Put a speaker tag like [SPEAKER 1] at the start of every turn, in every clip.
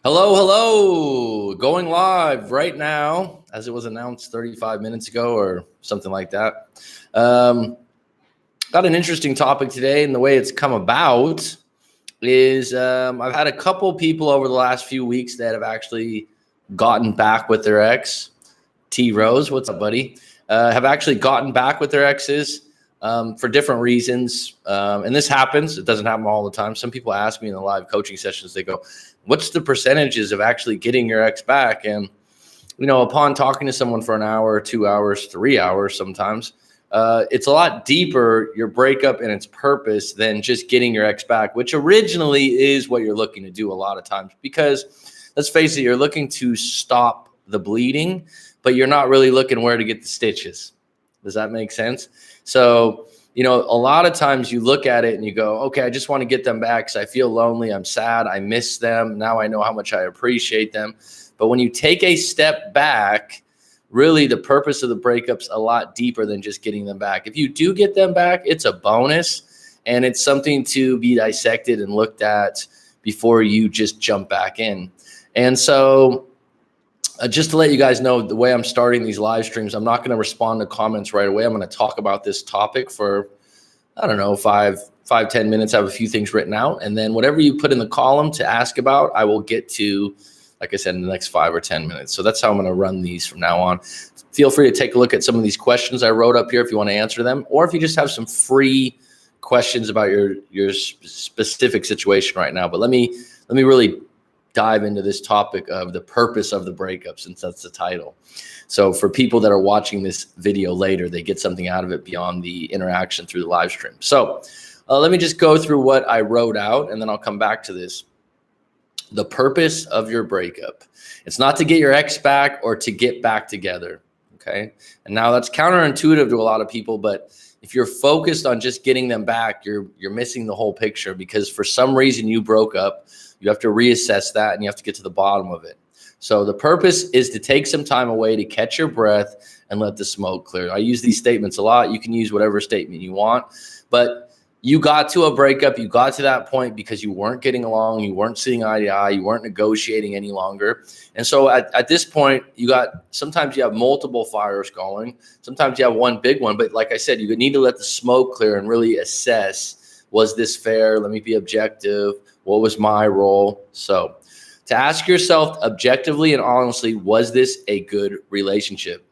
[SPEAKER 1] Hello, hello. Going live right now, as it was announced 35 minutes ago or something like that. Got an interesting topic today, and the way it's come about is I've had a couple people over the last few weeks that have actually gotten back with their ex. T Rose, what's up, buddy? Have actually gotten back with their exes for different reasons. And this happens. It doesn't happen all the time. Some people ask me in the live coaching sessions, they go, what's the percentages of actually getting your ex back? And, upon talking to someone for an hour, 2 hours, 3 hours sometimes, it's a lot deeper, your breakup and its purpose, than just getting your ex back, which originally is what you're looking to do a lot of times. Because let's face it, you're looking to stop the bleeding, but you're not really looking where to get the stitches. Does that make sense? So, a lot of times you look at it and you go, okay, I just want to get them back because I feel lonely. I'm sad. I miss them. Now I know how much I appreciate them. But when you take a step back, really the purpose of the breakup's a lot deeper than just getting them back. If you do get them back, it's a bonus, and it's something to be dissected and looked at before you just jump back in. And so just to let you guys know, the way I'm starting these live streams, I'm not going to respond to comments right away. I'm going to talk about this topic for, 5-10 minutes. I have a few things written out. And then whatever you put in the column to ask about, I will get to, like I said, in the next 5 or 10 minutes. So that's how I'm going to run these from now on. Feel free to take a look at some of these questions I wrote up here if you want to answer them, or if you just have some free questions about your specific situation right now. But let me really dive into this topic of the purpose of the breakup, since that's the title. So for people that are watching this video later, they get something out of it beyond the interaction through the live stream. So let me just go through what I wrote out, and then I'll come back to this. The purpose of your breakup. It's not to get your ex back or to get back together. Okay. And now that's counterintuitive to a lot of people, but if you're focused on just getting them back, you're missing the whole picture, because for some reason you broke up. You have to reassess that, and you have to get to the bottom of it. So the purpose is to take some time away to catch your breath and let the smoke clear. I use these statements a lot. You can use whatever statement you want, but you got to a breakup. You got to that point because you weren't getting along. You weren't seeing eye to eye. You weren't negotiating any longer. And so at this point, sometimes you have multiple fires going. Sometimes you have one big one. But like I said, you need to let the smoke clear and really assess, was this fair? Let me be objective. What was my role? So to ask yourself objectively and honestly, was this a good relationship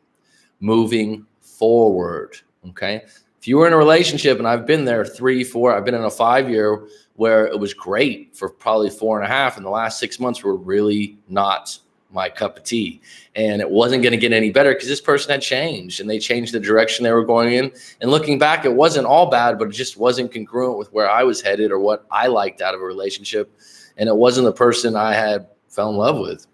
[SPEAKER 1] moving forward? Okay. If you were in a relationship, and I've been there 3, 4, I've been in a 5-year where it was great for probably 4.5, and the last 6 months were really not my cup of tea. And it wasn't going to get any better because this person had changed, and they changed the direction they were going in. And looking back, it wasn't all bad, but it just wasn't congruent with where I was headed or what I liked out of a relationship. And it wasn't the person I had fell in love with.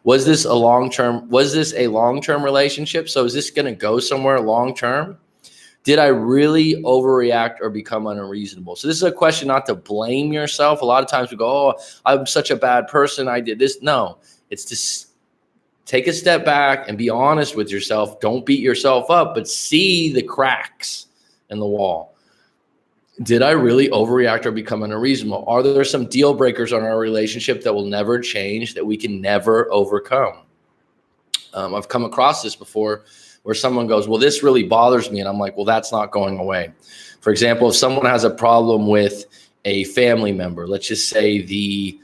[SPEAKER 1] Was this a long-term relationship? So is this going to go somewhere long-term? Did I really overreact or become unreasonable? So this is a question not to blame yourself. A lot of times we go, oh, I'm such a bad person. I did this. No, it's to take a step back and be honest with yourself. Don't beat yourself up, but see the cracks in the wall. Did I really overreact or become unreasonable? Are there some deal breakers on our relationship that will never change, that we can never overcome? I've come across this before, where someone goes, well, this really bothers me. And I'm like, well, that's not going away. For example, if someone has a problem with a family member, let's just say the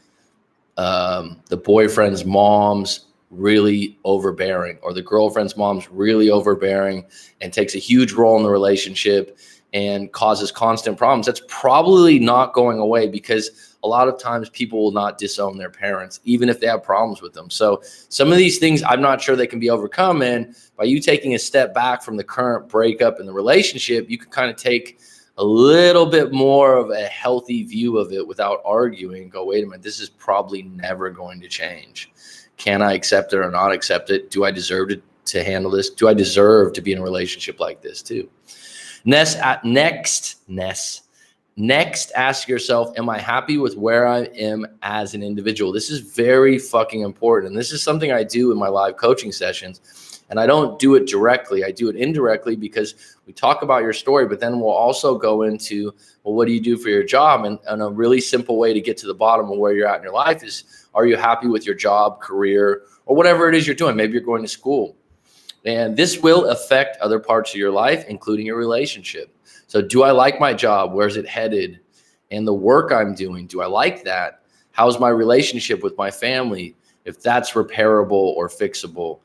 [SPEAKER 1] boyfriend's mom's really overbearing, or the girlfriend's mom's really overbearing and takes a huge role in the relationship and causes constant problems, that's probably not going away, because a lot of times people will not disown their parents, even if they have problems with them. So some of these things, I'm not sure they can be overcome. And by you taking a step back from the current breakup in the relationship, you can kind of take a little bit more of a healthy view of it without arguing. Go, wait a minute, this is probably never going to change. Can I accept it or not accept it? Do I deserve to handle this? Do I deserve to be in a relationship like this too? Next, ask yourself, am I happy with where I am as an individual? This is very fucking important. And this is something I do in my live coaching sessions. And I don't do it directly. I do it indirectly because we talk about your story, but then we'll also go into, well, what do you do for your job? And a really simple way to get to the bottom of where you're at in your life is, are you happy with your job, career, or whatever it is you're doing? Maybe you're going to school. And this will affect other parts of your life, including your relationship. So do I like my job? Where's it headed? And the work I'm doing, do I like that? How's my relationship with my family? If that's repairable or fixable.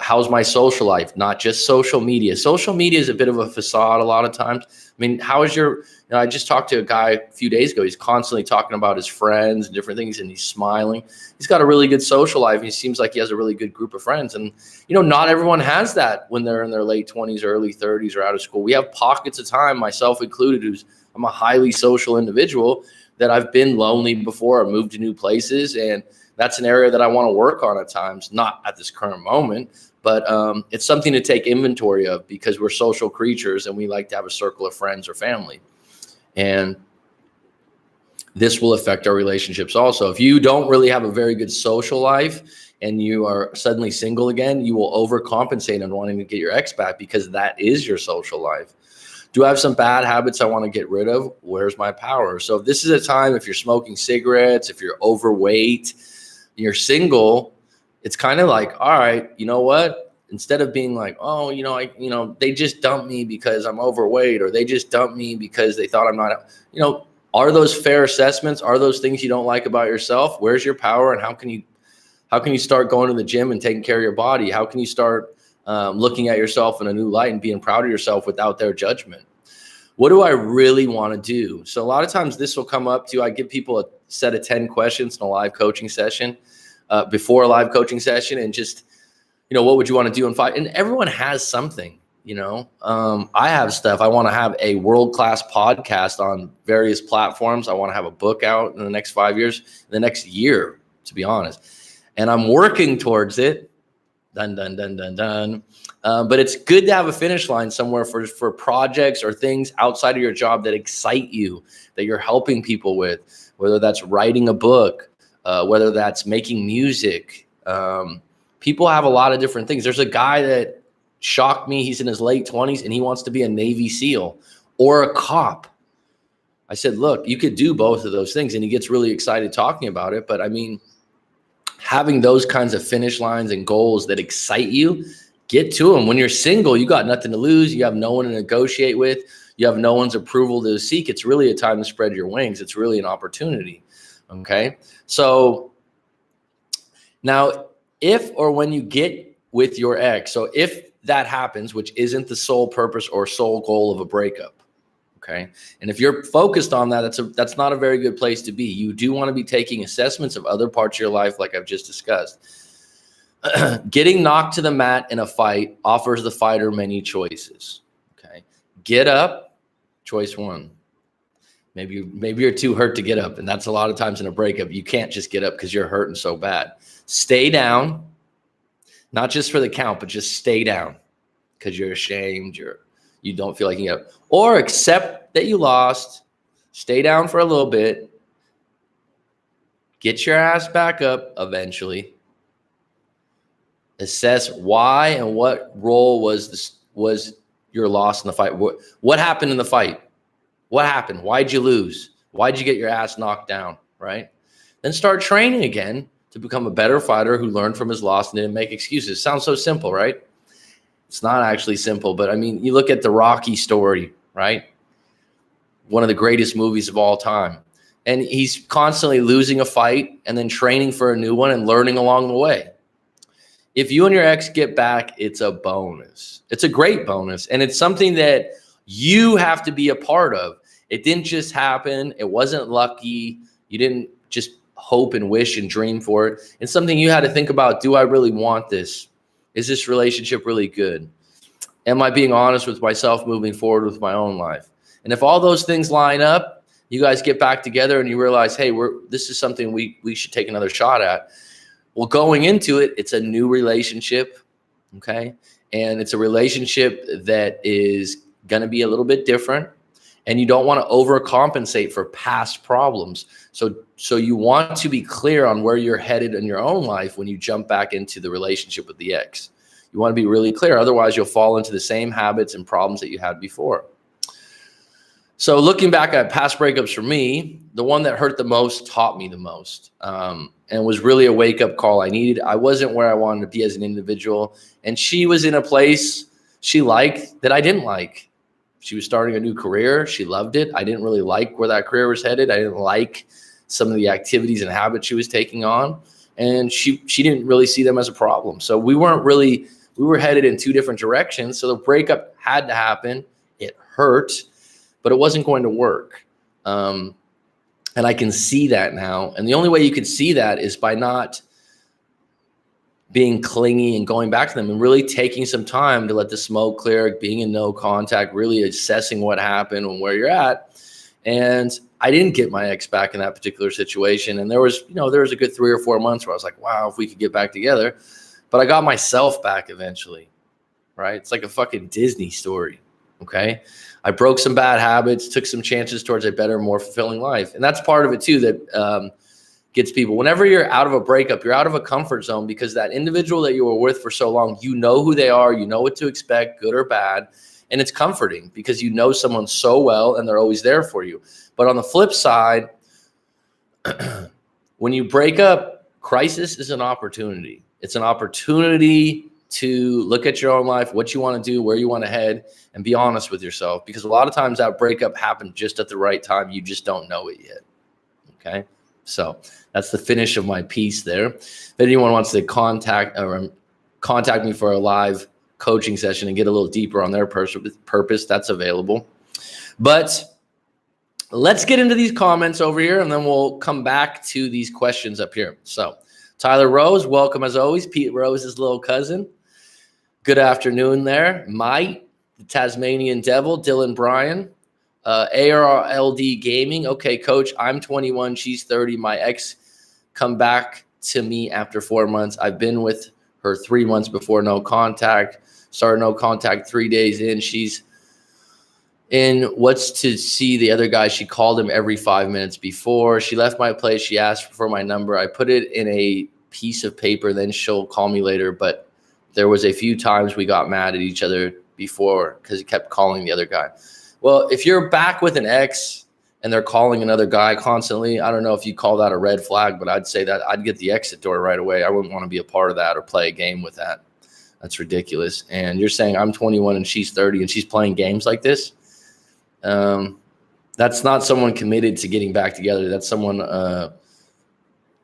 [SPEAKER 1] How's my social life? Not just social media. Social media is a bit of a facade a lot of times. I mean, how is your, I just talked to a guy a few days ago. He's constantly talking about his friends and different things, and he's smiling. He's got a really good social life. He seems like he has a really good group of friends. And, not everyone has that when they're in their late 20s, early 30s, or out of school. We have pockets of time, myself included, I'm a highly social individual, that I've been lonely before. I moved to new places, and that's an area that I want to work on at times, not at this current moment, but it's something to take inventory of, because we're social creatures and we like to have a circle of friends or family. And this will affect our relationships also. If you don't really have a very good social life and you are suddenly single again, you will overcompensate on wanting to get your ex back, because that is your social life. Do I have some bad habits I want to get rid of? Where's my power? So if this is a time, if you're smoking cigarettes, if you're overweight, you're single, it's kind of like, all right, you know what? Instead of being like, oh, they just dumped me because I'm overweight, or they just dumped me because they thought I'm not, are those fair assessments? Are those things you don't like about yourself? Where's your power? And how can you start going to the gym and taking care of your body? How can you start looking at yourself in a new light and being proud of yourself without their judgment? What do I really want to do? So a lot of times this will come up to, I give people a set of 10 questions in a live coaching session, before a live coaching session, and just, what would you want to do in 5? And everyone has something, I have stuff. I want to have a world-class podcast on various platforms. I want to have a book out in the next 5 years, the next year, to be honest. And I'm working towards it. Dun, dun, dun, dun, dun. But it's good to have a finish line somewhere for projects or things outside of your job that excite you, that you're helping people with, whether that's writing a book, whether that's making music. People have a lot of different things. There's a guy that shocked me. He's in his late 20s and he wants to be a Navy SEAL or a cop. I said, look, you could do both of those things. And he gets really excited talking about it. But I mean, having those kinds of finish lines and goals that excite you, get to them. When you're single, you got nothing to lose. You have no one to negotiate with. You have no one's approval to seek. It's really a time to spread your wings. It's really an opportunity. Okay. So now, if or when you get with your ex, so if that happens, which isn't the sole purpose or sole goal of a breakup. Okay. And if you're focused on that, that's not a very good place to be. You do want to be taking assessments of other parts of your life, like I've just discussed. Getting knocked to the mat in a fight offers the fighter many choices. Okay. Get up, choice 1. Maybe you're too hurt to get up. And that's a lot of times in a breakup. You can't just get up because you're hurting so bad. Stay down, not just for the count, but just stay down because you're ashamed. You don't feel like you get up. Or accept that you lost. Stay down for a little bit. Get your ass back up eventually. Assess why and what role was your loss in the fight. What happened in the fight? What happened? Why'd you lose? Why'd you get your ass knocked down, right? Then start training again to become a better fighter who learned from his loss and didn't make excuses. Sounds so simple, right? It's not actually simple, but I mean, you look at the Rocky story, right? One of the greatest movies of all time. And he's constantly losing a fight and then training for a new one and learning along the way. If you and your ex get back, it's a bonus. It's a great bonus. And it's something that you have to be a part of. It didn't just happen. It wasn't lucky. You didn't just hope and wish and dream for it. It's something you had to think about. Do I really want this? Is this relationship really good? Am I being honest with myself moving forward with my own life? And if all those things line up, you guys get back together and you realize, hey, this is something we should take another shot at. Well, going into it, it's a new relationship, okay? And it's a relationship that is going to be a little bit different. And you don't want to overcompensate for past problems. So you want to be clear on where you're headed in your own life when you jump back into the relationship with the ex. You want to be really clear. Otherwise, you'll fall into the same habits and problems that you had before. So looking back at past breakups for me, the one that hurt the most taught me the most, and was really a wake-up call I needed. I wasn't where I wanted to be as an individual, and she was in a place she liked that I didn't like. She was starting a new career. She loved it. I didn't really like where that career was headed. I didn't like some of the activities and habits she was taking on, and she didn't really see them as a problem. So we were headed in two different directions. So the breakup had to happen. It hurt, but it wasn't going to work. And I can see that now. And the only way you could see that is by not being clingy and going back to them and really taking some time to let the smoke clear, being in no contact, really assessing what happened and where you're at. And I didn't get my ex back in that particular situation. And there was a good 3 or 4 months where I was like, wow, if we could get back together. But I got myself back eventually, right? It's like a fucking Disney story, okay? I broke some bad habits, took some chances towards a better, more fulfilling life. And that's part of it too that gets people. Whenever you're out of a breakup, you're out of a comfort zone because that individual that you were with for so long, you know who they are, you know what to expect, good or bad. And it's comforting because you know someone so well and they're always there for you. But on the flip side, when you break up, crisis is an opportunity. It's an opportunity to look at your own life, what you want to do, where you want to head, and be honest with yourself. Because a lot of times that breakup happened just at the right time. You just don't know it yet. Okay. So that's the finish of my piece there. If anyone wants to contact me for a live coaching session and get a little deeper on their purpose, that's available. But let's get into these comments over here, and then we'll come back to these questions up here. So Tyler Rose, welcome as always. Pete Rose's little cousin. Good afternoon there. Mike, the Tasmanian Devil, Dylan Bryan, ARLD Gaming. Okay, coach, I'm 21. She's 30. My ex come back to me after 4 months. I've been with her 3 months before no contact. Started no contact 3 days in. She's in what's to see the other guy. She called him every 5 minutes before. She left my place. She asked for my number. I put it in a piece of paper. Then she'll call me later. But there was a few times we got mad at each other before because he kept calling the other guy. Well, if you're back with an ex and they're calling another guy constantly, I don't know if you call that a red flag, but I'd say that I'd get the exit door right away. I wouldn't want to be a part of that or play a game with that. That's ridiculous. And you're saying I'm 21 and she's 30 and she's playing games like this. That's not someone committed to getting back together. That's someone,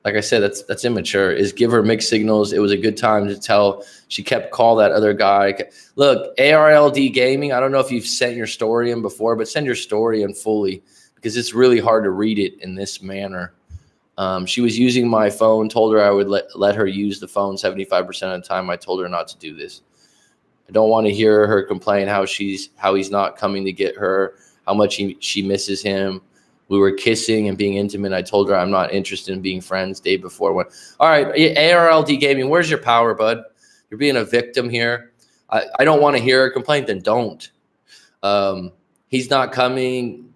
[SPEAKER 1] like I said, that's immature. Is give her mixed signals. It was a good time to tell. She kept call that other guy. Look, ARLD Gaming, I don't know if you've sent your story in before, but send your story in fully because it's really hard to read it in this manner. She was using my phone, told her I would let her use the phone 75% of the time. I told her not to do this. I don't want to hear her complain how he's not coming to get her, how much she misses him. We were kissing and being intimate. I told her I'm not interested in being friends day before. All right, ARLD Gaming, where's your power, bud? You're being a victim here. I don't want to hear her complain, then don't. He's not coming.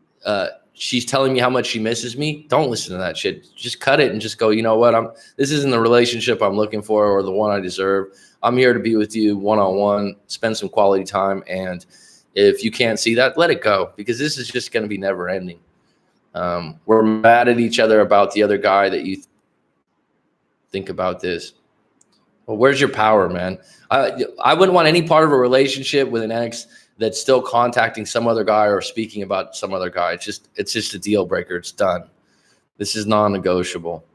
[SPEAKER 1] She's telling me how much she misses me. Don't listen to that shit. Just cut it and just go, you know what? This isn't the relationship I'm looking for or the one I deserve. I'm here to be with you one-on-one, spend some quality time. And if you can't see that, let it go because this is just going to be never ending. We're mad at each other about the other guy that you think about this. Well, where's your power, man? I wouldn't want any part of a relationship with an ex that's still contacting some other guy or speaking about some other guy. It's just a deal breaker. It's done. This is non-negotiable.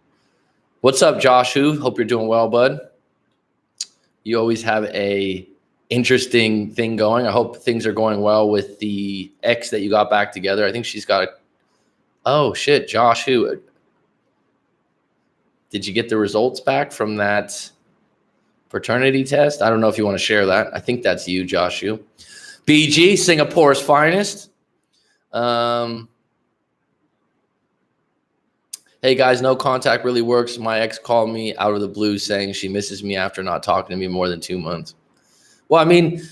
[SPEAKER 1] What's up, Josh? Hope you're doing well, bud. You always have a interesting thing going. I hope things are going well with the ex that you got back together. I think she's got oh shit, Josh, did you get the results back from that paternity test? I don't know if you want to share that. I think that's you, Josh. BG, Singapore's finest. Hey guys, no contact really works. My ex called me out of the blue saying she misses me after not talking to me more than 2 months. Well, I mean,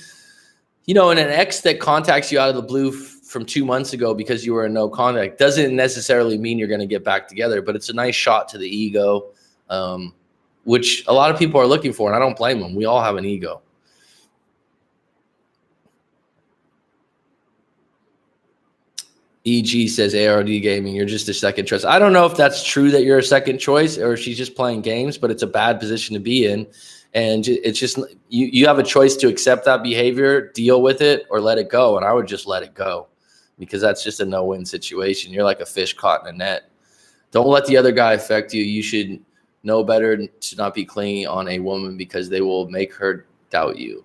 [SPEAKER 1] and an ex that contacts you out of the blue from 2 months ago because you were in no contact doesn't necessarily mean you're going to get back together, but it's a nice shot to the ego, which a lot of people are looking for, and I don't blame them. We all have an ego. EG says ARD Gaming, you're just a second choice. I don't know if that's true that you're a second choice or she's just playing games, but it's a bad position to be in. And it's just you have a choice to accept that behavior, deal with it, or let it go. And I would just let it go because that's just a no-win situation. You're like a fish caught in a net. Don't let the other guy affect you. You should know better to not be clingy on a woman because they will make her doubt you.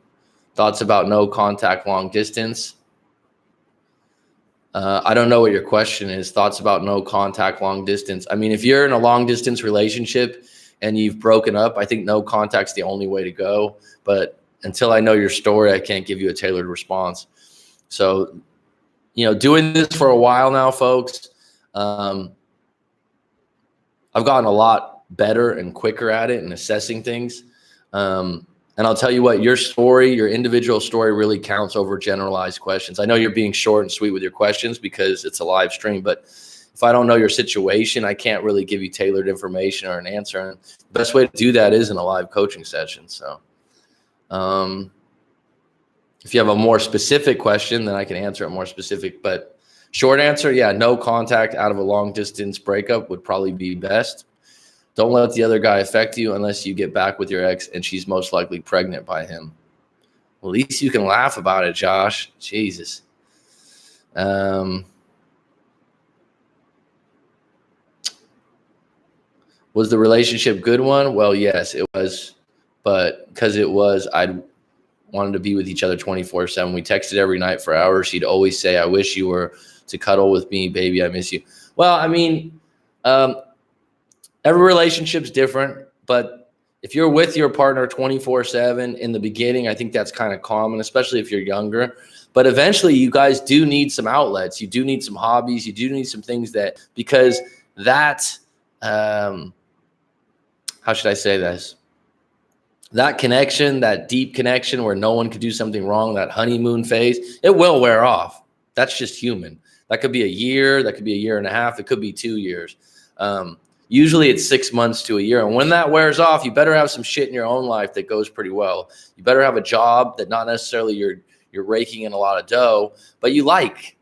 [SPEAKER 1] Thoughts about no contact long distance? I don't know what your question is. Thoughts about no contact long distance. I mean, if you're in a long distance relationship and you've broken up, I think no contact's the only way to go. But until I know your story, I can't give you a tailored response. So, doing this for a while now, folks, I've gotten a lot better and quicker at it and assessing things. And I'll tell you what, your story, your individual story really counts over generalized questions. I know you're being short and sweet with your questions because it's a live stream, but if I don't know your situation, I can't really give you tailored information or an answer. And the best way to do that is in a live coaching session. So if you have a more specific question, then I can answer it more specific. But short answer, yeah, no contact out of a long distance breakup would probably be best. Don't let the other guy affect you unless you get back with your ex and she's most likely pregnant by him. Well, at least you can laugh about it, Josh. Jesus. Was the relationship good one? Well, yes, it was. But because it was, I wanted to be with each other 24/7. We texted every night for hours. She'd always say, I wish you were to cuddle with me, baby. I miss you. Well, I mean, every relationship's different, but if you're with your partner 24/7 in the beginning, I think that's kind of common, especially if you're younger. But eventually you guys do need some outlets. You do need some hobbies. You do need some things because that, how should I say this? That connection, that deep connection where no one could do something wrong, that honeymoon phase, it will wear off. That's just human. That could be a year. That could be a year and a half. It could be 2 years. Usually it's 6 months to a year. And when that wears off, you better have some shit in your own life that goes pretty well. You better have a job that not necessarily you're raking in a lot of dough, but you like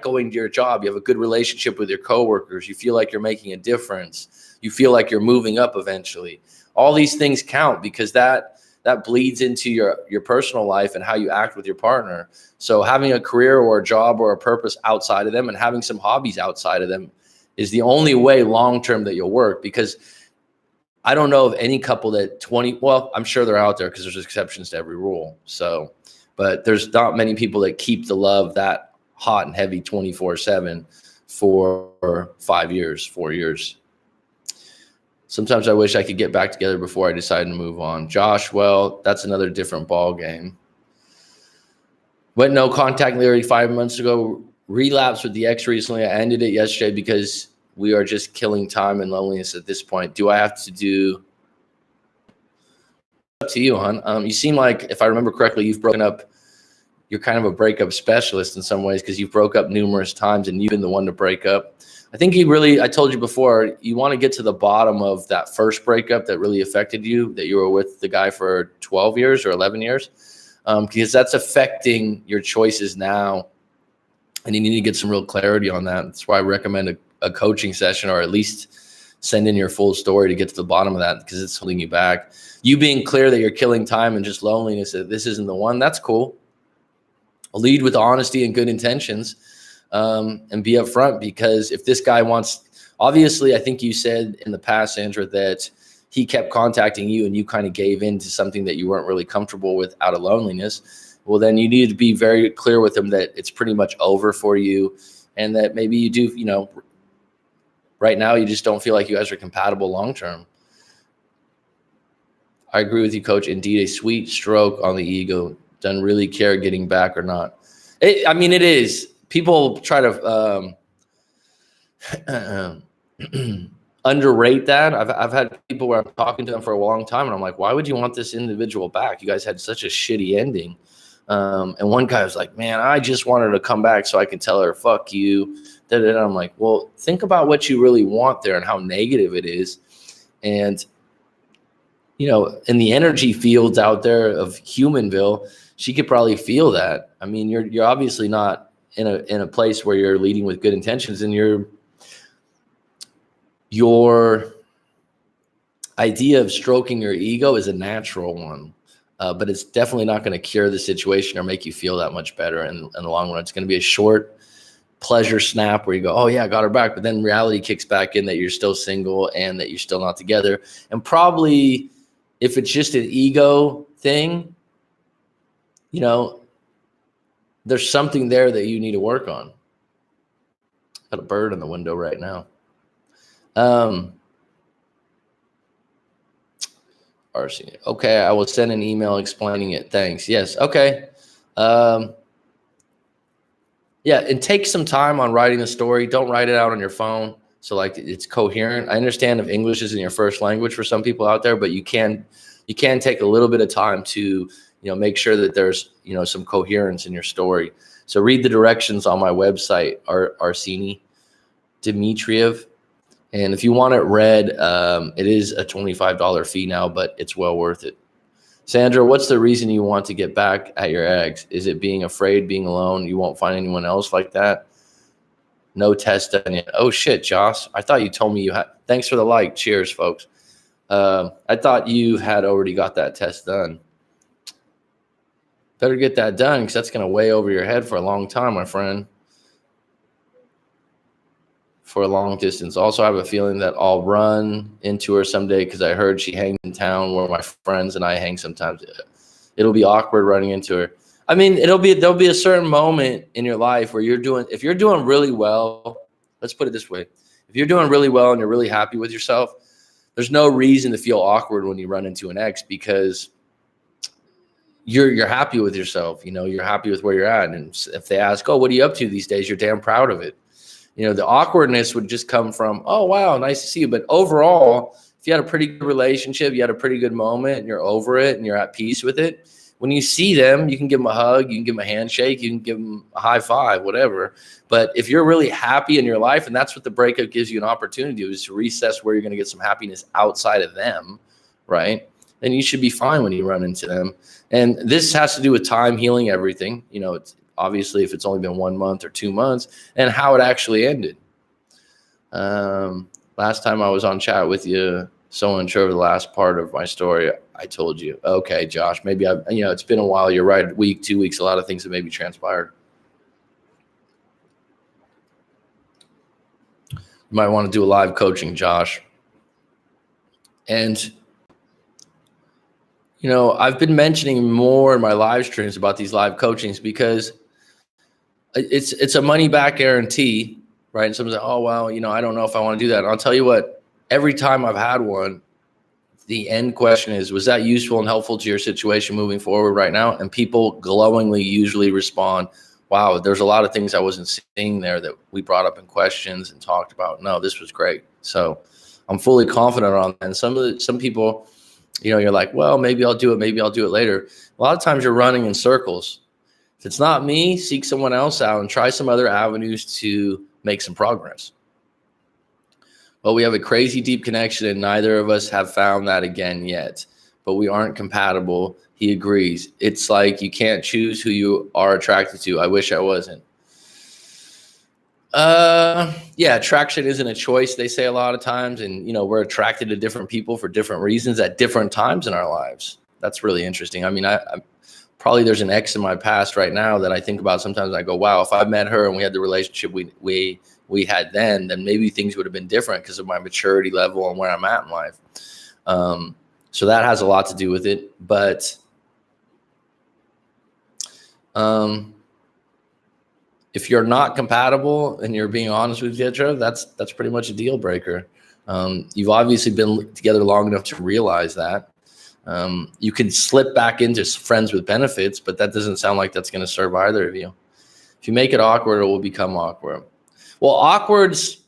[SPEAKER 1] going to your job. You have a good relationship with your coworkers. You feel like you're making a difference. You feel like you're moving up eventually. All these things count because that bleeds into your personal life and how you act with your partner. So having a career or a job or a purpose outside of them and having some hobbies outside of them is the only way long-term that you'll work, because I don't know of any couple that I'm sure they're out there because there's exceptions to every rule. So, but there's not many people that keep the love that hot and heavy 24/7 for 5 years, 4 years. Sometimes I wish I could get back together before I decide to move on. Josh, well, that's another different ball game. Went no contact literally 5 months ago. Relapse with the ex recently. I ended it yesterday because we are just killing time and loneliness at this point. Do I have to do? Up to you, hon. You seem like, if I remember correctly, you've broken up. You're kind of a breakup specialist in some ways because you've broke up numerous times and you've been the one to break up. I think I told you before, you want to get to the bottom of that first breakup that really affected you, that you were with the guy for 12 years or 11 years, because that's affecting your choices now. And you need to get some real clarity on that. That's why I recommend a coaching session, or at least send in your full story to get to the bottom of that, because it's holding you back. You being clear that you're killing time and just loneliness, that this isn't the one, that's cool. Lead with honesty and good intentions, and be upfront, because if this guy wants, obviously, I think you said in the past, Sandra, that he kept contacting you and you kind of gave in to something that you weren't really comfortable with out of loneliness. Well, then you need to be very clear with him that it's pretty much over for you, and that maybe you do, right now you just don't feel like you guys are compatible long-term. I agree with you, Coach. Indeed, a sweet stroke on the ego. Doesn't really care getting back or not. It is. People try to underrate that. I've had people where I'm talking to them for a long time, and I'm like, why would you want this individual back? You guys had such a shitty ending. And one guy was like, man, I just wanted to come back so I can tell her, fuck you. I'm like, well, think about what you really want there and how negative it is. And, in the energy fields out there of Humanville, she could probably feel that. I mean, you're obviously not in a place where you're leading with good intentions, and your idea of stroking your ego is a natural one, but it's definitely not going to cure the situation or make you feel that much better in the long run. It's going to be a short pleasure snap where you go, oh yeah, I got her back. But then reality kicks back in that you're still single and that you're still not together. And probably if it's just an ego thing, you know, there's something there that you need to work on. Got a bird in the window right now. RC. Okay, I will send an email explaining it. Thanks. Yes. Okay. Yeah, and take some time on writing the story. Don't write it out on your phone. So like it's coherent. I understand if English isn't your first language for some people out there, but you can take a little bit of time to, make sure that there's, some coherence in your story. So read the directions on my website, Arseny Dmitriev. And if you want it read, it is a $25 fee now, but it's well worth it. Sandra, what's the reason you want to get back at your ex? Is it being afraid, being alone? You won't find anyone else like that? No test done yet. Oh, shit, Josh. I thought you told me you had. Thanks for the like. Cheers, folks. I thought you had already got that test done. Better get that done because that's going to weigh over your head for a long time, my friend. For a long distance. Also, I have a feeling that I'll run into her someday because I heard she hangs in town where my friends and I hang sometimes. It'll be awkward running into her. I mean, there'll be a certain moment in your life where if you're doing really well, let's put it this way. If you're doing really well and you're really happy with yourself, there's no reason to feel awkward when you run into an ex because you're happy with yourself. You're happy with where you're at. And if they ask, oh, what are you up to these days? You're damn proud of it. The awkwardness would just come from, oh, wow, nice to see you. But overall, if you had a pretty good relationship, you had a pretty good moment and you're over it and you're at peace with it, when you see them, you can give them a hug, you can give them a handshake, you can give them a high five, whatever. But if you're really happy in your life, and that's what the breakup gives you an opportunity to do, is to reassess where you're going to get some happiness outside of them, right? Then you should be fine when you run into them. And this has to do with time healing everything. It's obviously if it's only been 1 month or 2 months, and how it actually ended. Last time I was on chat with you, so unsure of the last part of my story, I told you, okay, Josh, maybe it's been a while. You're right. A week, 2 weeks, a lot of things have maybe transpired. You might want to do a live coaching, Josh. And I've been mentioning more in my live streams about these live coachings because it's a money back guarantee, right? And someone's like, oh, well, I don't know if I want to do that. And I'll tell you what, every time I've had one, the end question is, was that useful and helpful to your situation moving forward right now? And people glowingly usually respond, wow, there's a lot of things I wasn't seeing there that we brought up in questions and talked about. No, this was great. So I'm fully confident on that. And some people, you're like, well, maybe I'll do it. Maybe I'll do it later. A lot of times you're running in circles. If it's not me, seek someone else out and try some other avenues to make some progress. Well, we have a crazy deep connection and neither of us have found that again yet, but we aren't compatible. He agrees. It's like you can't choose who you are attracted to. I wish I wasn't. Yeah, attraction isn't a choice, they say a lot of times. And, we're attracted to different people for different reasons at different times in our lives. That's really interesting. I mean, I probably there's an ex in my past right now that I think about sometimes. And I go, wow, if I met her and we had the relationship we had then maybe things would have been different because of my maturity level and where I'm at in life. So that has a lot to do with it. But if you're not compatible and you're being honest with each other, that's pretty much a deal breaker. You've obviously been together long enough to realize that. You can slip back into friends with benefits, but that doesn't sound like that's going to serve either of you. If you make it awkward, it will become awkward. Well, awkward's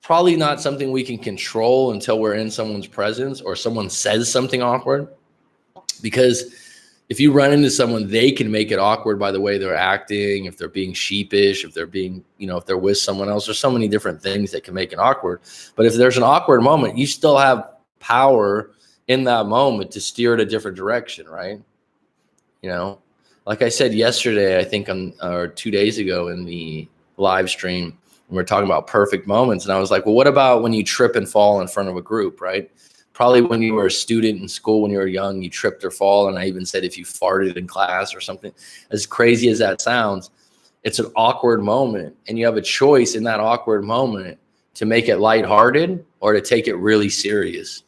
[SPEAKER 1] probably not something we can control until we're in someone's presence or someone says something awkward. Because if you run into someone, they can make it awkward by the way they're acting, if they're being sheepish, if they're being, if they're with someone else. There's so many different things that can make it awkward. But if there's an awkward moment, you still have power in that moment to steer it a different direction, right? like I said yesterday, I think or 2 days ago in the live stream, we were talking about perfect moments. And I was like, well, what about when you trip and fall in front of a group, right? Probably when you were a student in school, when you were young, you tripped or fall. And I even said, if you farted in class or something, as crazy as that sounds, it's an awkward moment. And you have a choice in that awkward moment to make it lighthearted or to take it really serious.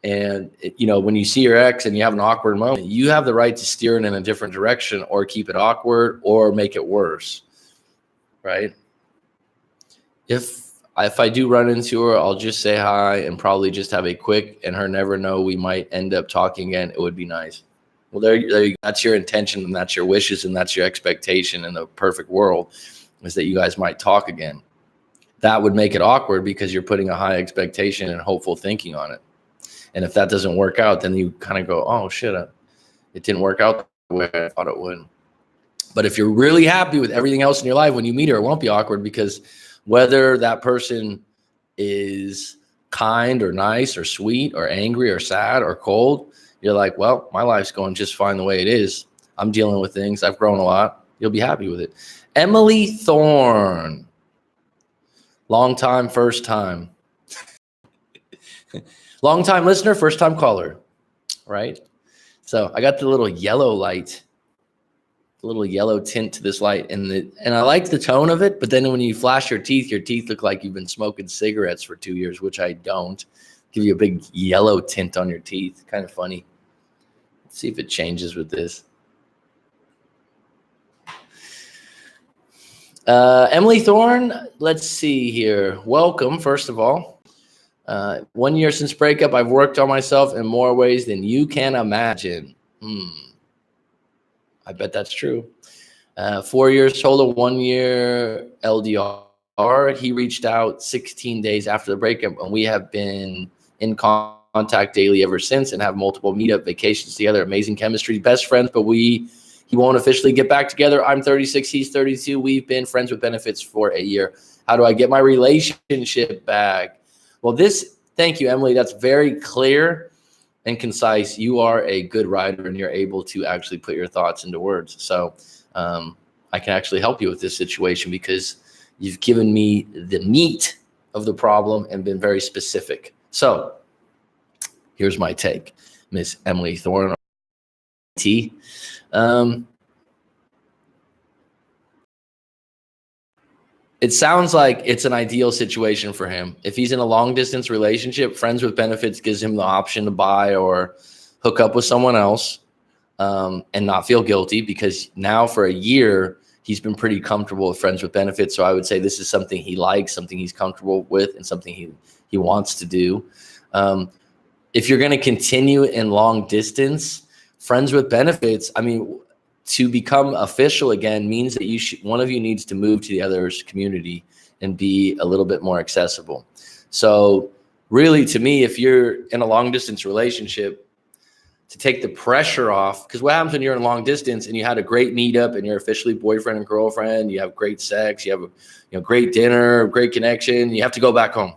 [SPEAKER 1] And, when you see your ex and you have an awkward moment, you have the right to steer it in a different direction or keep it awkward or make it worse, right? If I do run into her, I'll just say hi and probably just have a quick and her never know we might end up talking again. It would be nice. Well, that's your intention and that's your wishes and that's your expectation in the perfect world is that you guys might talk again. That would make it awkward because you're putting a high expectation and hopeful thinking on it. And if that doesn't work out, then you kind of go, oh, shit, it didn't work out the way I thought it would. But if you're really happy with everything else in your life, when you meet her, it won't be awkward because whether that person is kind or nice or sweet or angry or sad or cold, you're like, well, my life's going just fine the way it is. I'm dealing with things. I've grown a lot. You'll be happy with it. Emily Thorne. Long time, first time. Long time listener, first time caller, right? So I got the little yellow light, the little yellow tint to this light, and I like the tone of it. But then when you flash your teeth look like you've been smoking cigarettes for 2 years, which I don't. Give you a big yellow tint on your teeth, kind of funny. Let's see if it changes with this. Emily Thorne, let's see here. Welcome, first of all. 1 year since breakup, I've worked on myself in more ways than you can imagine. I bet that's true. 4 years total, 1 year LDR. He reached out 16 days after the breakup, and we have been in contact daily ever since and have multiple meetup vacations together. Amazing chemistry, best friends, but he won't officially get back together. I'm 36, he's 32. We've been friends with benefits for a year. How do I get my relationship back? Well, thank you, Emily. That's very clear and concise. You are a good writer and you're able to actually put your thoughts into words. So I can actually help you with this situation because you've given me the meat of the problem and been very specific. So here's my take, Miss Emily Thorne. It sounds like it's an ideal situation for him. If he's in a long distance relationship, friends with benefits gives him the option to buy or hook up with someone else and not feel guilty because now for a year, he's been pretty comfortable with friends with benefits. So I would say this is something he likes, something he's comfortable with, and something he wants to do. If you're going to continue in long distance, friends with benefits, I mean, to become official again means that one of you needs to move to the other's community and be a little bit more accessible. So really, to me, if you're in a long distance relationship, to take the pressure off, because what happens when you're in long distance and you had a great meetup and you're officially boyfriend and girlfriend, you have great sex, you have a great dinner, great connection, you have to go back home.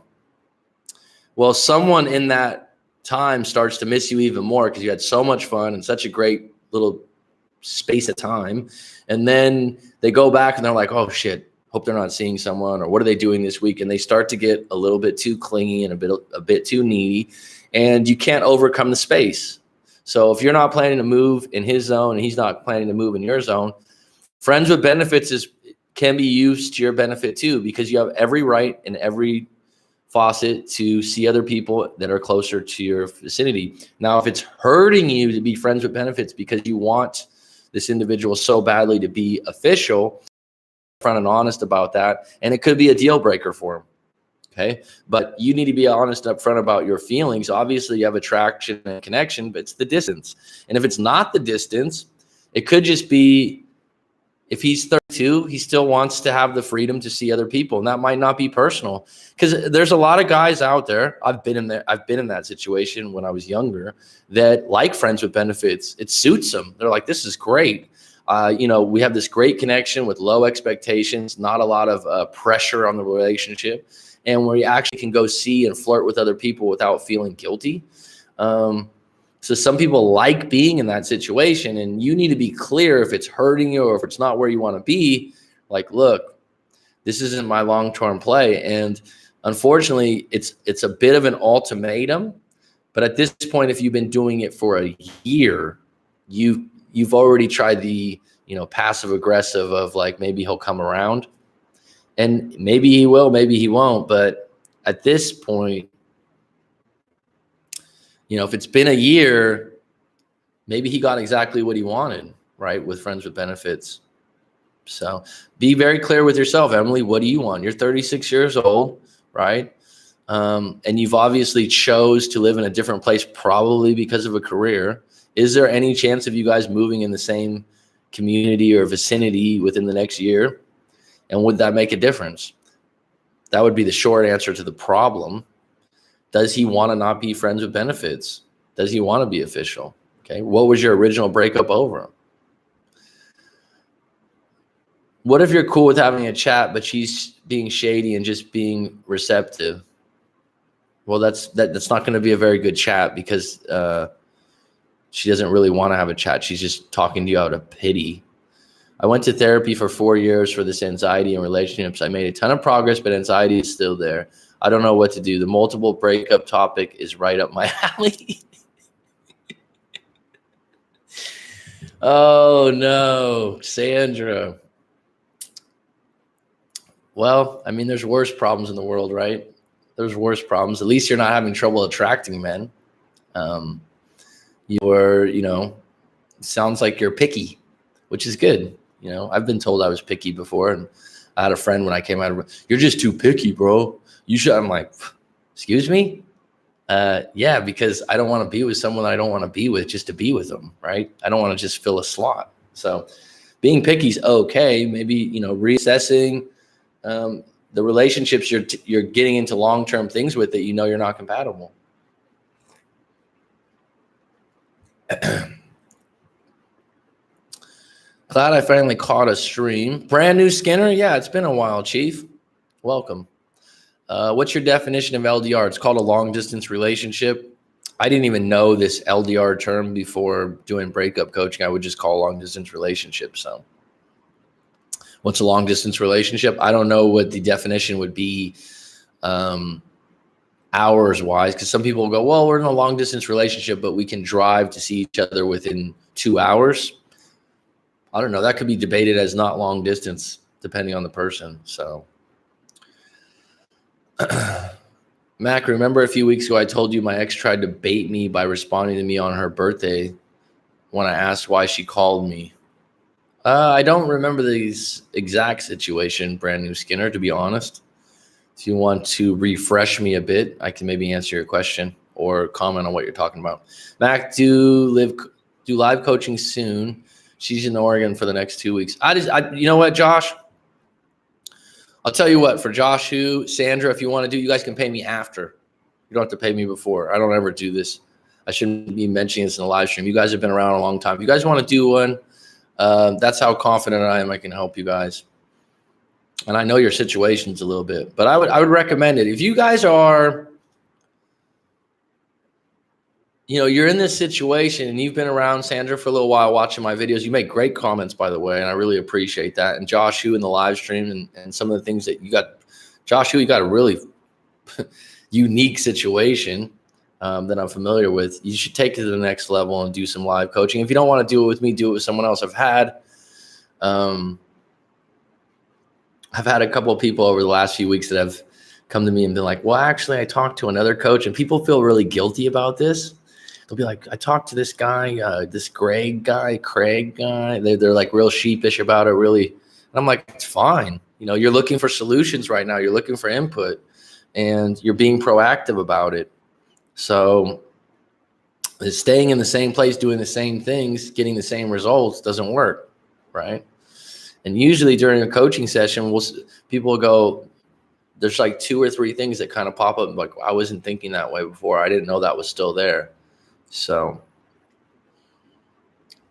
[SPEAKER 1] Well, someone in that time starts to miss you even more because you had so much fun and such a great little space of time, and then they go back and they're like, oh shit, hope they're not seeing someone, or what are they doing this week? And they start to get a little bit too clingy and a bit too needy, and you can't overcome the space. So if you're not planning to move in his zone and he's not planning to move in your zone, friends with benefits can be used to your benefit too, because you have every right and every faucet to see other people that are closer to your vicinity. Now, if it's hurting you to be friends with benefits because you want this individual so badly to be official, upfront and honest about that, and it could be a deal breaker for him. Okay, but you need to be honest up front about your feelings. Obviously, you have attraction and connection, but it's the distance. And if it's not the distance, it could just be if he's 32, he still wants to have the freedom to see other people, and that might not be personal. Because there's a lot of guys out there. I've been in that situation when I was younger that like friends with benefits. It suits them. They're like, this is great. We have this great connection with low expectations, not a lot of pressure on the relationship, and where you actually can go see and flirt with other people without feeling guilty. So some people like being in that situation, and you need to be clear if it's hurting you or if it's not where you want to be. Like, look, this isn't my long-term play. And unfortunately, it's a bit of an ultimatum. But at this point, if you've been doing it for a year, you've already tried the, passive aggressive of like, maybe he'll come around, and maybe he will, maybe he won't. But at this point, if it's been a year, maybe he got exactly what he wanted, right? With friends with benefits. So be very clear with yourself, Emily. What do you want? You're 36 years old, right? And you've obviously chose to live in a different place, probably because of a career. Is there any chance of you guys moving in the same community or vicinity within the next year? And would that make a difference? That would be the short answer to the problem. Does he want to not be friends with benefits? Does he want to be official? Okay. What was your original breakup over him? What if you're cool with having a chat, but she's being shady and just being receptive? Well, that's not going to be a very good chat, because she doesn't really want to have a chat. She's just talking to you out of pity. I went to therapy for 4 years for this anxiety and relationships. I made a ton of progress, but anxiety is still there. I don't know what to do. The multiple breakup topic is right up my alley. Oh, no, Sandra. Well, I mean, there's worse problems in the world, right? There's worse problems. At least you're not having trouble attracting men. Sounds like you're picky, which is good. I've been told I was picky before, and I had a friend when I came out of, you're just too picky, bro. You should. I'm like, excuse me? Yeah, because I don't want to be with someone I don't want to be with just to be with them, right? I don't want to just fill a slot. So being picky is okay. Maybe, reassessing the relationships you're getting into long-term things with that you're not compatible. Glad I finally caught a stream. Brand new Skinner? Yeah, it's been a while, Chief. Welcome. What's your definition of LDR? It's called a long-distance relationship. I didn't even know this LDR term before doing breakup coaching. I would just call long-distance relationship. So what's a long-distance relationship? I don't know what the definition would be hours-wise, because some people go, well, we're in a long-distance relationship, but we can drive to see each other within 2 hours. I don't know. That could be debated as not long distance, depending on the person. So, Mac, remember a few weeks ago I told you my ex tried to bait me by responding to me on her birthday when I asked why she called me. I don't remember the exact situation, Brand New Skinner, to be honest. If you want to refresh me a bit, I can maybe answer your question or comment on what you're talking about. Mac, do live coaching soon. She's in Oregon for the next 2 weeks. You know what, Josh? I'll tell you what, for Josh, Sandra, if you want to do, you guys can pay me after. You don't have to pay me before. I don't ever do this. I shouldn't be mentioning this in a live stream. You guys have been around a long time. If you guys want to do one, that's how confident I am I can help you guys. And I know your situations a little bit, but I would recommend it. If you guys are, you're in this situation and you've been around Sandra for a little while watching my videos. You make great comments, by the way, and I really appreciate that. And Josh, in the live stream and some of the things that you got, Josh, you got a really unique situation that I'm familiar with. You should take it to the next level and do some live coaching. If you don't want to do it with me, do it with someone else. I've had a couple of people over the last few weeks that have come to me and been like, well, actually, I talked to another coach, and people feel really guilty about this. They'll be like, I talked to this guy, this Craig guy. They're like real sheepish about it, really. And I'm like, it's fine. You're looking for solutions right now. You're looking for input, and you're being proactive about it. So staying in the same place, doing the same things, getting the same results doesn't work, right? And usually during a coaching session, people will go, there's like 2 or 3 things that kind of pop up. Like, I wasn't thinking that way before. I didn't know that was still there. So,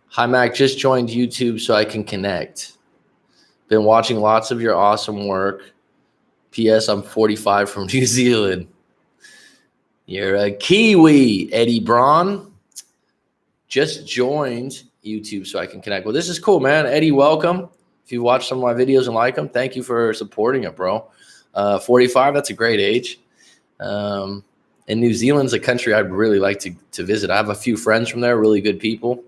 [SPEAKER 1] hi, Mac, just joined YouTube so I can connect. Been watching lots of your awesome work. P.S. I'm 45 from New Zealand. You're a Kiwi, Eddie Braun. Just joined YouTube so I can connect. Well, this is cool, man. Eddie, welcome. If you watch some of my videos and like them, thank you for supporting it, bro. 45, that's a great age. And New Zealand's a country I'd really like to visit. I have a few friends from there, really good people.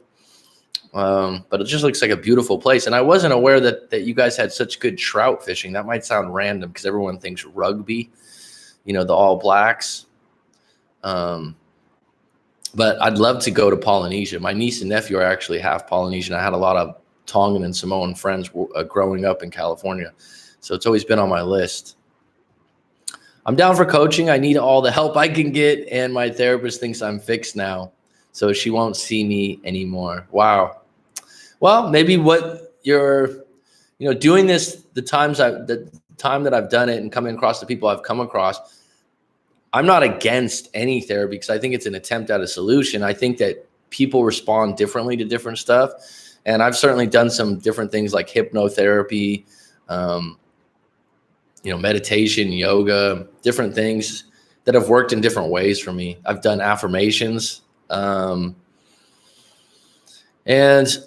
[SPEAKER 1] But it just looks like a beautiful place. And I wasn't aware that you guys had such good trout fishing. That might sound random because everyone thinks rugby, the All Blacks. But I'd love to go to Polynesia. My niece and nephew are actually half Polynesian. I had a lot of Tongan and Samoan friends growing up in California. So it's always been on my list. I'm down for coaching. I need all the help I can get. And my therapist thinks I'm fixed now, so she won't see me anymore. Wow. Well, maybe what you're, doing this, the time that I've done it and coming across the people I've come across, I'm not against any therapy because I think it's an attempt at a solution. I think that people respond differently to different stuff. And I've certainly done some different things like hypnotherapy, meditation, yoga, different things that have worked in different ways for me. I've done affirmations. And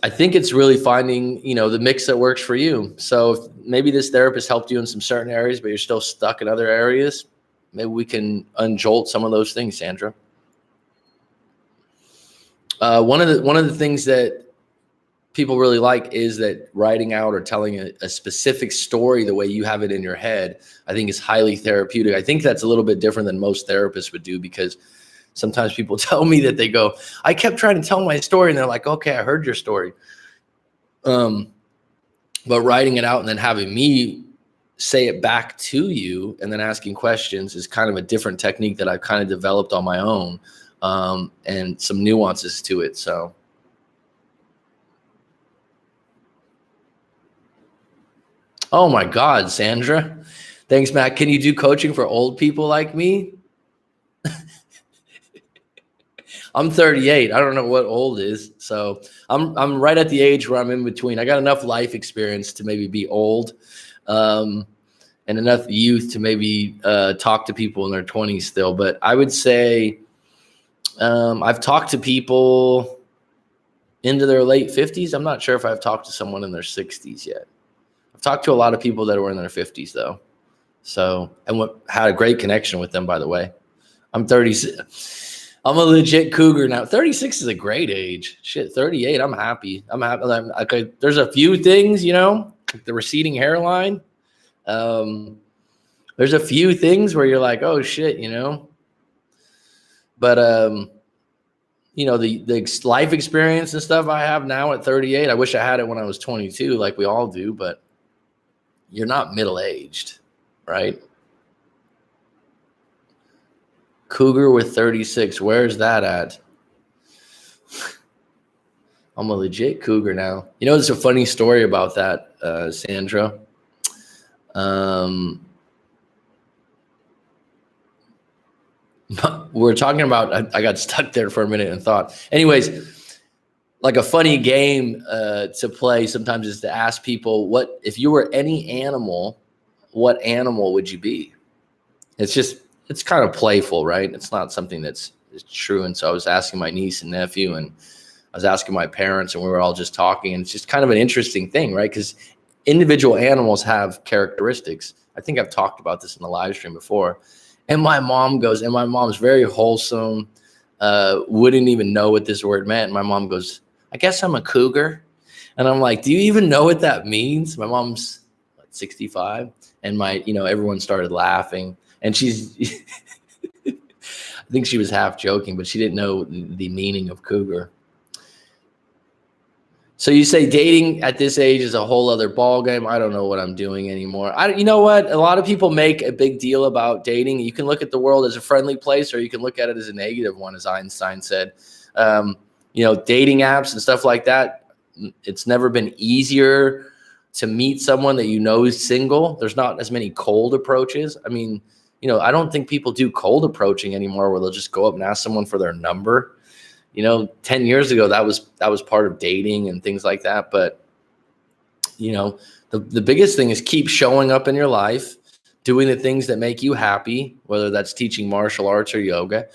[SPEAKER 1] I think it's really finding, the mix that works for you. So if maybe this therapist helped you in some certain areas, but you're still stuck in other areas, maybe we can unjolt some of those things, Sandra. One of the things that people really like is that writing out or telling a specific story the way you have it in your head, I think is highly therapeutic. I think that's a little bit different than most therapists would do because sometimes people tell me that they go, I kept trying to tell my story. And they're like, okay, I heard your story. But writing it out and then having me say it back to you and then asking questions is kind of a different technique that I've kind of developed on my own, and some nuances to it. So oh my God, Sandra. Thanks, Matt. Can you do coaching for old people like me? I'm 38. I don't know what old is. So I'm right at the age where I'm in between. I got enough life experience to maybe be old, and enough youth to maybe talk to people in their 20s still. But I would say I've talked to people into their late 50s. I'm not sure if I've talked to someone in their 60s yet. I've talked to a lot of people that were in their 50s though. So, and had a great connection with them, by the way. I'm 36. I'm a legit cougar now. 36 is a great age. Shit, 38, I'm happy. Okay, there's a few things, like the receding hairline. There's a few things where you're like, oh shit, but the life experience and stuff I have now at 38, I wish I had it when I was 22, like we all do, but you're not middle-aged, right? Cougar with 36, where's that at? I'm a legit cougar now. There's a funny story about that, Sandra. We're talking about, I got stuck there for a minute and thought. Anyways, like a funny game to play sometimes is to ask people, what if you were any animal, what animal would you be? It's kind of playful, right? It's not something that's true. And so I was asking my niece and nephew, and I was asking my parents, and we were all just talking. And it's just kind of an interesting thing, right? Because individual animals have characteristics. I think I've talked about this in the live stream before. And my mom goes, and my mom's very wholesome, wouldn't even know what this word meant. And my mom goes, I guess I'm a cougar. And I'm like, do you even know what that means? My mom's 65, and everyone started laughing. And she's, I think she was half joking, but she didn't know the meaning of cougar. So you say dating at this age is a whole other ball game. I don't know what I'm doing anymore. You know what? A lot of people make a big deal about dating. You can look at the world as a friendly place, or you can look at it as a negative one, as Einstein said. Dating apps and stuff like that, it's never been easier to meet someone that is single. There's not as many cold approaches. I mean, I don't think people do cold approaching anymore where they'll just go up and ask someone for their number. 10 years ago, that was part of dating and things like that. But, the biggest thing is keep showing up in your life, doing the things that make you happy, whether that's teaching martial arts or yoga,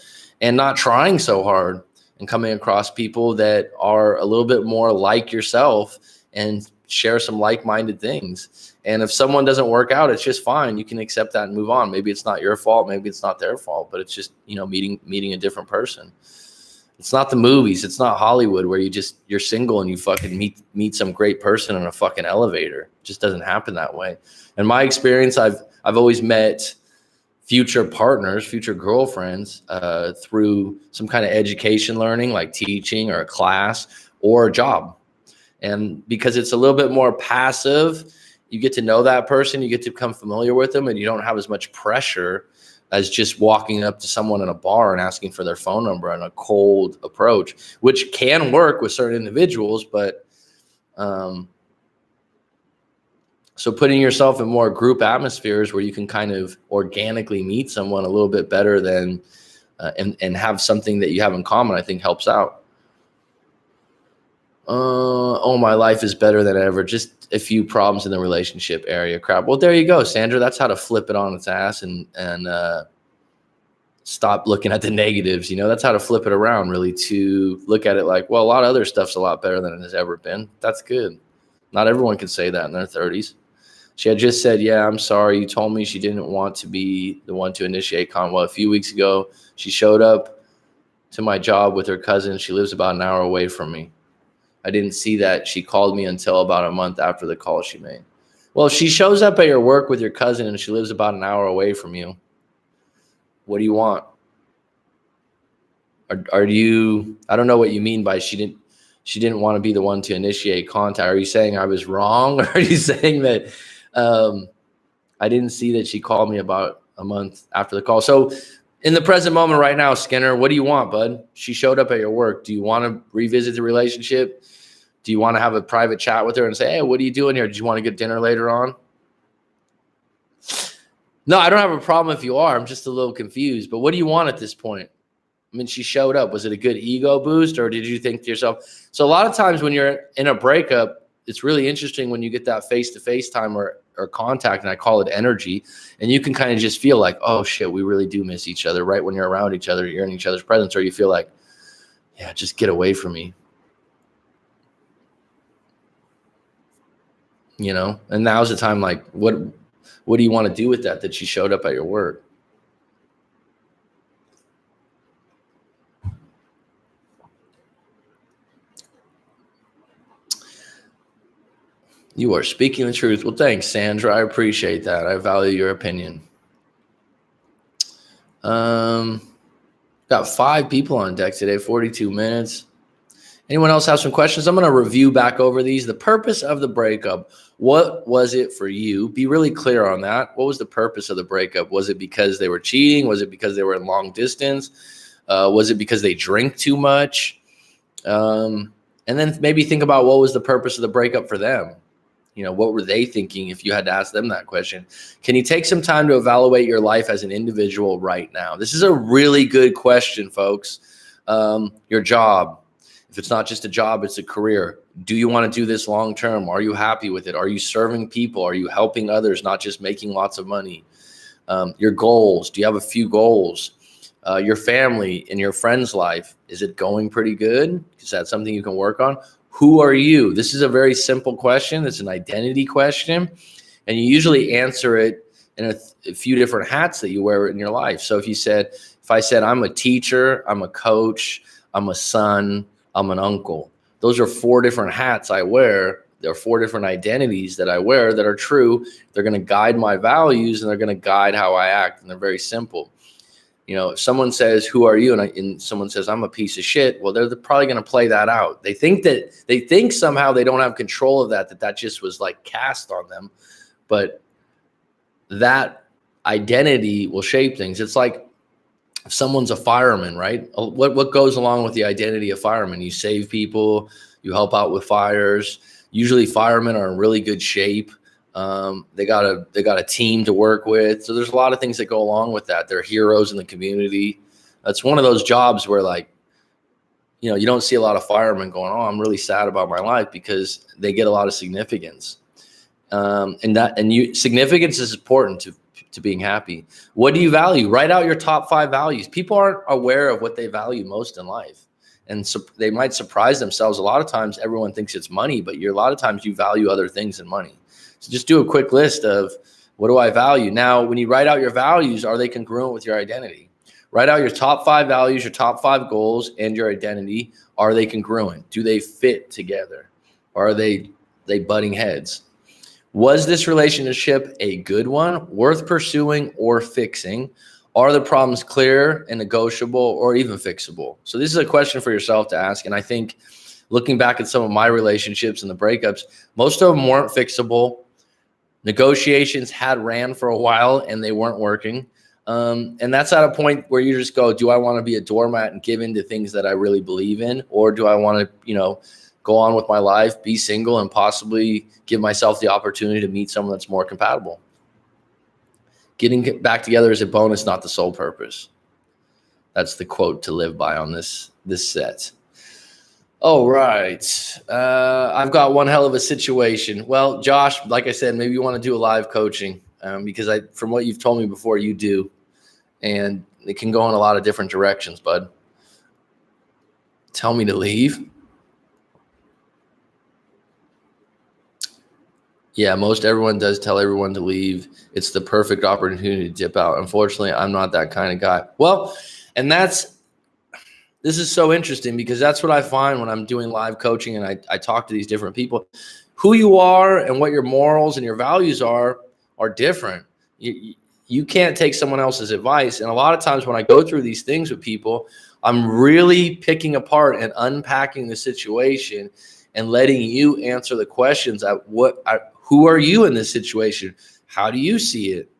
[SPEAKER 1] and not trying so hard. and coming across people that are a little bit more like yourself and share some like-minded things. And if someone doesn't work out, it's just fine. You can accept that and move on. Maybe it's not your fault. Maybe it's not their fault, but it's just, meeting a different person. It's not the movies. It's not Hollywood where you're single and you fucking meet some great person in a fucking elevator. It just doesn't happen that way. In my experience, I've always met future partners, future girlfriends, through some kind of education learning, like teaching or a class or a job. And because it's a little bit more passive, you get to know that person, you get to become familiar with them, and you don't have as much pressure as just walking up to someone in a bar and asking for their phone number and a cold approach, which can work with certain individuals. But so putting yourself in more group atmospheres where you can kind of organically meet someone a little bit better than and have something that you have in common, I think helps out. Oh, my life is better than ever. Just a few problems in the relationship area. Crap. Well, there you go, Sandra. That's how to flip it on its ass and stop looking at the negatives. That's how to flip it around, really, to look at it like, well, a lot of other stuff's a lot better than it has ever been. That's good. Not everyone can say that in their 30s. She had just said, yeah, I'm sorry. You told me she didn't want to be the one to initiate Well, a few weeks ago, she showed up to my job with her cousin. She lives about an hour away from me. I didn't see that she called me until about a month after the call she made. Well, if she shows up at your work with your cousin and she lives about an hour away from you, what do you want? Are you, I don't know what you mean by she didn't want to be the one to initiate contact. Are you saying I was wrong? Or are you saying that I didn't see that she called me about a month after the call? So in the present moment right now, Skinner, what do you want, bud? She showed up at your work. Do you want to revisit the relationship? Do you want to have a private chat with her and say, hey, what are you doing here? Do you want to get dinner later on? No, I don't have a problem if you are. I'm just a little confused. But what do you want at this point? I mean, she showed up. Was it a good ego boost, or did you think to yourself? So a lot of times when you're in a breakup, it's really interesting when you get that face-to-face time or contact, and I call it energy, and you can kind of just feel like, oh, shit, we really do miss each other. Right when you're around each other, you're in each other's presence, or you feel like, yeah, just get away from me. And now's the time, like, what do you want to do with that she showed up at your work? You are speaking the truth. Well, thanks, Sandra. I appreciate that. I value your opinion. Got 5 people on deck today, 42 minutes. Anyone else have some questions? I'm going to review back over these. The purpose of the breakup. What was it for you? Be really clear on that. What was the purpose of the breakup? Was it because they were cheating? Was it because they were in long distance? Was it because they drank too much? And then maybe think about what was the purpose of the breakup for them. What were they thinking if you had to ask them that question? Can you take some time to evaluate your life as an individual right now? This is a really good question, folks. Your job. If it's not just a job, it's a career. Do you want to do this long term? Are you happy with it? Are you serving people? Are you helping others, not just making lots of money? Your goals. Do you have a few goals? Your family and your friend's life. Is it going pretty good? Is that something you can work on? Who are you? This is a very simple question. It's an identity question. And you usually answer it in a few different hats that you wear in your life. So if I said, I'm a teacher, I'm a coach, I'm a son, I'm an uncle. Those are 4 different hats I wear. There are 4 different identities that I wear that are true. They're going to guide my values and they're going to guide how I act. And they're very simple. If someone says, who are you? And someone says, I'm a piece of shit. Well, they're probably going to play that out. They think somehow they don't have control of that just was like cast on them. But that identity will shape things. It's like if someone's a fireman, right? What goes along with the identity of fireman? You save people, you help out with fires. Usually firemen are in really good shape. They got a team to work with. So there's a lot of things that go along with that. They're heroes in the community. That's one of those jobs where you don't see a lot of firemen going, oh, I'm really sad about my life, because they get a lot of significance. Significance is important to being happy. What do you value? Write out your top 5 values. People aren't aware of what they value most in life. And so they might surprise themselves. A lot of times everyone thinks it's money, but a lot of times you value other things than money. So just do a quick list of, what do I value? Now, when you write out your values, are they congruent with your identity? Write out your top 5 values, your top 5 goals, and your identity. Are they congruent? Do they fit together? Or are they butting heads? Was this relationship a good one, worth pursuing or fixing? Are the problems clear and negotiable or even fixable? So this is a question for yourself to ask. And I think looking back at some of my relationships and the breakups, most of them weren't fixable. Negotiations had ran for a while and they weren't working. And that's at a point where you just go, do I want to be a doormat and give in to things that I really believe in? Or do I want to, go on with my life, be single, and possibly give myself the opportunity to meet someone that's more compatible? Getting back together is a bonus, not the sole purpose. That's the quote to live by on this set. All right. I've got one hell of a situation. Well, Josh, like I said, maybe you want to do a live coaching because from what you've told me before, you do. And it can go in a lot of different directions, bud. Tell me to leave. Yeah, most everyone does tell everyone to leave. It's the perfect opportunity to dip out. Unfortunately, I'm not that kind of guy. Well, and this is so interesting because that's what I find when I'm doing live coaching and I talk to these different people. Who you are and what your morals and your values are different. You can't take someone else's advice. And a lot of times when I go through these things with people, I'm really picking apart and unpacking the situation and letting you answer the questions. Who are you in this situation? How do you see it?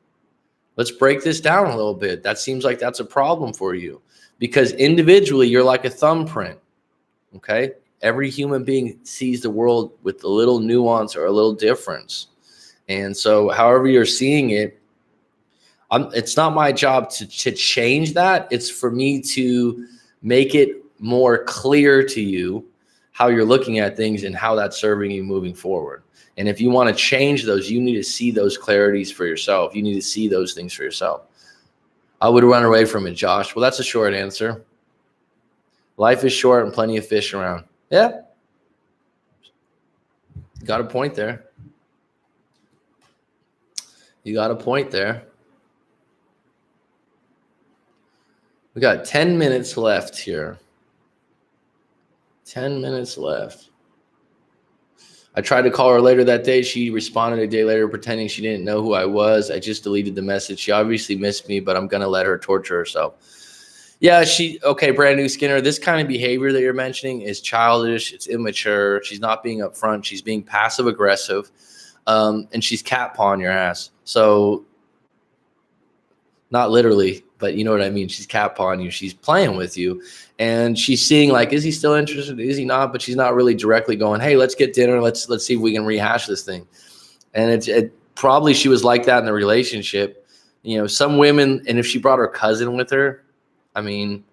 [SPEAKER 1] Let's break this down a little bit. That seems like that's a problem for you because individually you're like a thumbprint, okay? Every human being sees the world with a little nuance or a little difference. And so however you're seeing it, it's not my job to change that. It's for me to make it more clear to you how you're looking at things and how that's serving you moving forward. And if you want to change those, you need to see those clarities for yourself. You need to see those things for yourself. I would run away from it, Josh. Well, that's a short answer. Life is short and plenty of fish around. Yeah. Got a point there. You got a point there. We got 10 minutes left here. 10 minutes left. I tried to call her later that day. She responded a day later pretending she didn't know who I was. I just deleted the message. She obviously missed me, but I'm going to let her torture herself. Yeah, okay, brand new Skinner. This kind of behavior that you're mentioning is childish. It's immature. She's not being upfront. She's being passive aggressive, and she's cat pawing your ass. So not literally, but you know what I mean? She's cat pawing you. She's playing with you. And she's seeing like, is he still interested? Is he not? But she's not really directly going, hey, let's get dinner. Let's see if we can rehash this thing. And it probably she was like that in the relationship. Some women, and if she brought her cousin with her, I mean,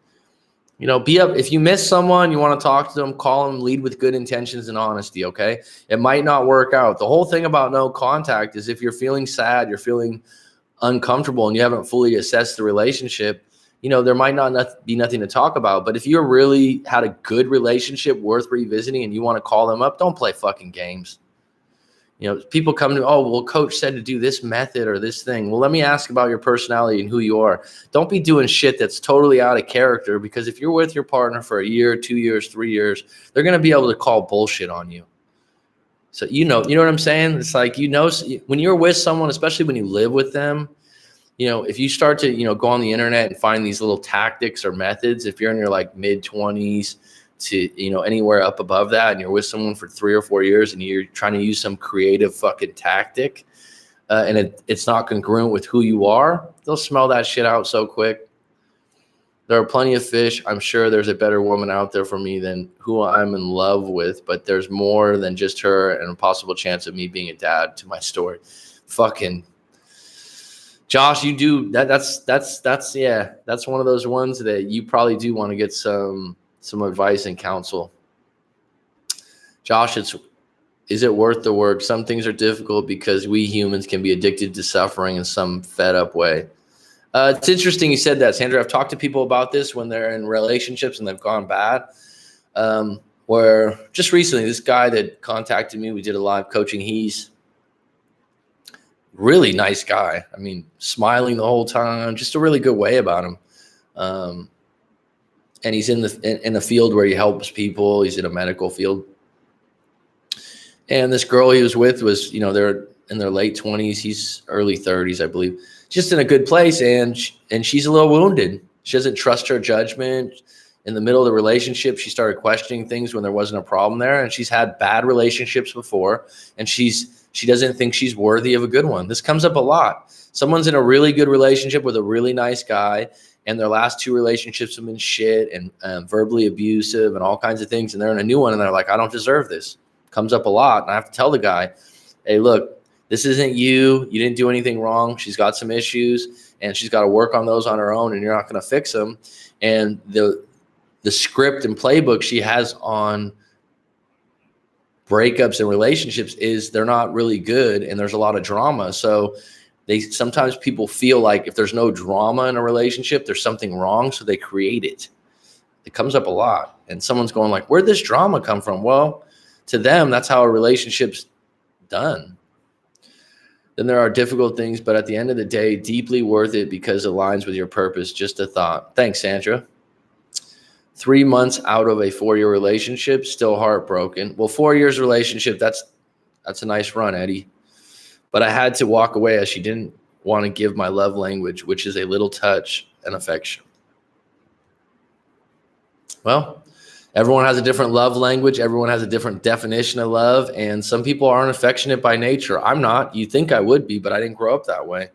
[SPEAKER 1] be up. If you miss someone, you want to talk to them, call them, lead with good intentions and honesty, okay? It might not work out. The whole thing about no contact is if you're feeling sad, you're feeling uncomfortable and you haven't fully assessed the relationship, there might not be nothing to talk about. But if you're really had a good relationship worth revisiting and you want to call them up, don't play fucking games. People come to, oh, well, coach said to do this method or this thing. Well, let me ask about your personality and who you are. Don't be doing shit that's totally out of character, because if you're with your partner for a year, 2 years, 3 years, they're going to be able to call bullshit on you. So, you know what I'm saying? It's like, when you're with someone, especially when you live with them, if you start to, go on the internet and find these little tactics or methods, if you're in your like mid 20s to, anywhere up above that, and you're with someone for 3 or 4 years and you're trying to use some creative fucking tactic and it's not congruent with who you are, they'll smell that shit out so quick. There are plenty of fish. I'm sure there's a better woman out there for me than who I'm in love with, but there's more than just her and a possible chance of me being a dad to my story. Fucking Josh, you do that. That's one of those ones that you probably do want to get some advice and counsel. Josh, is it worth the work? Some things are difficult because we humans can be addicted to suffering in some fed up way. It's interesting you said that, Sandra. I've talked to people about this when they're in relationships and they've gone bad. Where just recently, this guy that contacted me, we did a live coaching. He's really nice guy. I mean, smiling the whole time, just a really good way about him. And he's in the field where he helps people. He's in a medical field. And this girl he was with was, they're in their late 20s. He's early 30s, I believe. Just in a good place. And she's a little wounded. She doesn't trust her judgment. In the middle of the relationship, she started questioning things when there wasn't a problem there. And she's had bad relationships before. And she doesn't think she's worthy of a good one. This comes up a lot. Someone's in a really good relationship with a really nice guy, and their last 2 relationships have been shit and verbally abusive and all kinds of things. And they're in a new one, and they're like, I don't deserve this. Comes up a lot. And I have to tell the guy, hey, look, this isn't you. You didn't do anything wrong. She's got some issues, and she's got to work on those on her own, and you're not going to fix them. And the script and playbook she has on breakups and relationships is they're not really good, and there's a lot of drama. So sometimes people feel like if there's no drama in a relationship, there's something wrong, so they create it. It comes up a lot, and someone's going like, where'd this drama come from? Well, to them, that's how a relationship's done. Then there are difficult things, but at the end of the day, deeply worth it because it aligns with your purpose. Just a thought. Thanks, Sandra. 3 months out of a 4-year relationship, still heartbroken. Well, 4 years relationship, that's a nice run, Eddie. But I had to walk away as she didn't want to give my love language, which is a little touch and affection. Well, everyone has a different love language. Everyone has a different definition of love. And some people aren't affectionate by nature. I'm not. You think I would be, but I didn't grow up that way.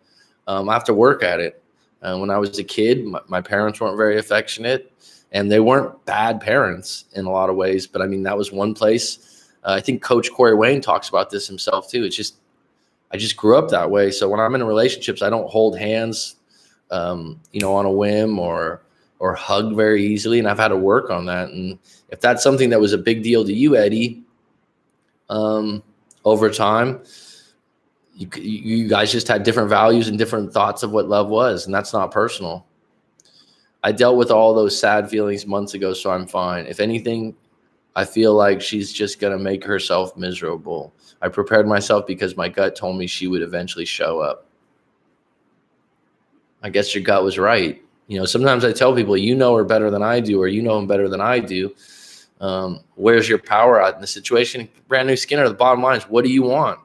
[SPEAKER 1] I have to work at it. When I was a kid, my parents weren't very affectionate. And they weren't bad parents in a lot of ways. But, I mean, that was one place. I think Coach Corey Wayne talks about this himself, too. I just grew up that way. So when I'm in relationships, I don't hold hands, on a whim or hug very easily. And I've had to work on that. And if that's something that was a big deal to you, Eddie, over time, you guys just had different values and different thoughts of what love was. And that's not personal. I dealt with all those sad feelings months ago, so I'm fine. If anything, I feel like she's just going to make herself miserable. I prepared myself because my gut told me she would eventually show up. I guess your gut was right. Sometimes I tell people, you know her better than I do, or you know him better than I do. Where's your power out in the situation? Brand new Skinner, the bottom line is, what do you want?